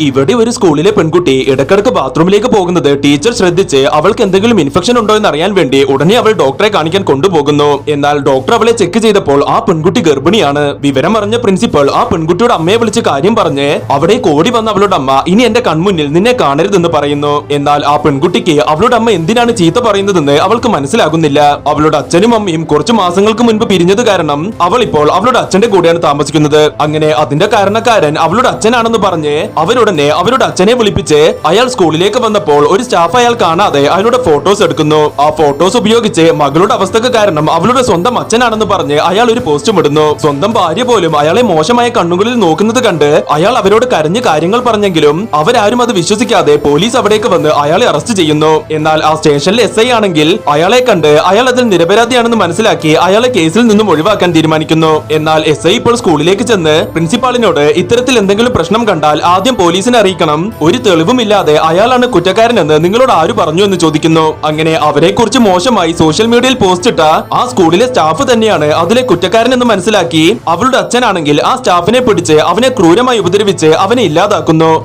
ഇവിടെ ഒരു സ്കൂളിലെ പെൺകുട്ടി ഇടക്കിടക്ക് ബാത്റൂമിലേക്ക് പോകുന്നത് ടീച്ചർ ശ്രദ്ധിച്ച് അവൾക്ക് എന്തെങ്കിലും ഇൻഫെക്ഷൻ ഉണ്ടോ എന്ന് അറിയാൻ വേണ്ടി ഉടനെ അവൾ ഡോക്ടറെ കാണിക്കാൻ കൊണ്ടുപോകുന്നു. എന്നാൽ ഡോക്ടർ അവളെ ചെക്ക് ചെയ്തപ്പോൾ ആ പെൺകുട്ടി ഗർഭിണിയാണ്. വിവരം അറിഞ്ഞ പ്രിൻസിപ്പൽ ആ പെൺകുട്ടിയുടെ അമ്മയെ വിളിച്ച് കാര്യം പറഞ്ഞ് അവിടെ ഓടി വന്ന അവളുടെ അമ്മ ഇനി എന്റെ കൺമുന്നിൽ നിന്നെ കാണരുതെന്ന് പറയുന്നു. എന്നാൽ ആ പെൺകുട്ടിക്ക് അവളുടെ അമ്മ എന്തിനാണ് ചീത്ത പറയുന്നതെന്ന് അവൾക്ക് മനസ്സിലാകുന്നില്ല. അവളുടെ അച്ഛനും അമ്മയും കുറച്ചു മാസങ്ങൾക്ക് മുൻപ് പിരിഞ്ഞത് കാരണം അവൾ ഇപ്പോൾ അവളുടെ അച്ഛന്റെ കൂടെയാണ് താമസിക്കുന്നത്. അങ്ങനെ അതിന്റെ കാരണക്കാരൻ അവളുടെ അച്ഛനാണെന്ന് പറഞ്ഞ് അവരുടനെ അവരുടെ അച്ഛനെ വിളിപ്പിച്ച് അയാൾ സ്കൂളിലേക്ക് വന്നപ്പോൾ ഒരു സ്റ്റാഫ് അയാൾ കാണാതെ അയാളുടെ ഫോട്ടോസ് എടുക്കുന്നു. ആ ഫോട്ടോസ് ഉപയോഗിച്ച് മകളുടെ അവസ്ഥക്ക് കാരണം അവളുടെ സ്വന്തം അച്ഛനാണെന്ന് പറഞ്ഞ് അയാൾ ഒരു പോസ്റ്റും ഇടുന്നു. സ്വന്തം ഭാര്യ പോലും അയാളെ മോശമായ കണ്ണുകളിൽ നോക്കുന്നത് കണ്ട് അയാൾ അവരോട് കരഞ്ഞ് കാര്യങ്ങൾ പറഞ്ഞെങ്കിലും അവരാരും അത് വിശ്വസിക്കാതെ പോലീസ് അവിടേക്ക് വന്ന് അയാളെ അറസ്റ്റ് ചെയ്യുന്നു. എന്നാൽ ആ സ്റ്റേഷനിലെ SI ആണെങ്കിൽ അയാളെ കണ്ട് അയാൾ അതിൽ നിരപരാധിയാണെന്ന് മനസ്സിലാക്കി അയാളെ കേസിൽ നിന്നും ഒഴിവാക്കാൻ തീരുമാനിക്കുന്നു. എന്നാൽ SI ഇപ്പോൾ സ്കൂളിലേക്ക് ചെന്ന് പ്രിൻസിപ്പാളിനോട് ഇത്തരത്തിൽ എന്തെങ്കിലും പ്രശ്നം കണ്ടാൽ ആദ്യം പോലീസിനെ അറിയിക്കണം, ഒരു തെളിവുമില്ലാതെ അയാളാണ് കുറ്റക്കാരനെന്ന് നിങ്ങളോട് ആര് പറഞ്ഞു എന്ന് ചോദിക്കുന്നു. അങ്ങനെ അവരെ കുറിച്ച് മോശമായി സോഷ്യൽ മീഡിയയിൽ പോസ്റ്റ് ഇട്ട ആ സ്കൂളിലെ സ്റ്റാഫ് തന്നെയാണ് അതിലെ കുറ്റക്കാരനെന്ന് മനസ്സിലാക്കി അവളുടെ അച്ഛനാണെങ്കിൽ ആ സ്റ്റാഫിനെ പിടിച്ച് അവനെ ക്രൂരമായി ഉപദ്രവിച്ച് അവനെ ഇല്ലാതാക്കുന്നു.